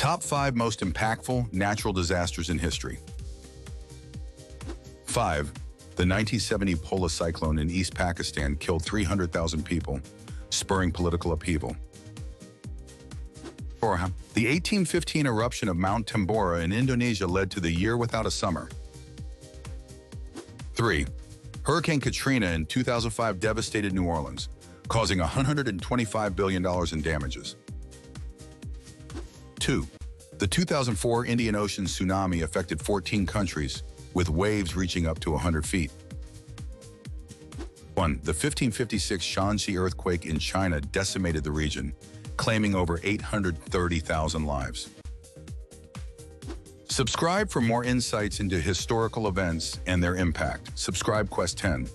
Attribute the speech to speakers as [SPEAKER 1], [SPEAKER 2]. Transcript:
[SPEAKER 1] Top 5 most impactful natural disasters in history. 5. The 1970 polar cyclone in East Pakistan killed 300,000 people, spurring political upheaval. 4. The 1815 eruption of Mount Tambora in Indonesia led to the year without a summer. 3. Hurricane Katrina in 2005 devastated New Orleans, causing $125 billion in damages. 2. The 2004 Indian Ocean tsunami affected 14 countries, with waves reaching up to 100 feet. 1. The 1556 Shanxi earthquake in China decimated the region, claiming over 830,000 lives. Subscribe for more insights into historical events and their impact. Subscribe Quest 10.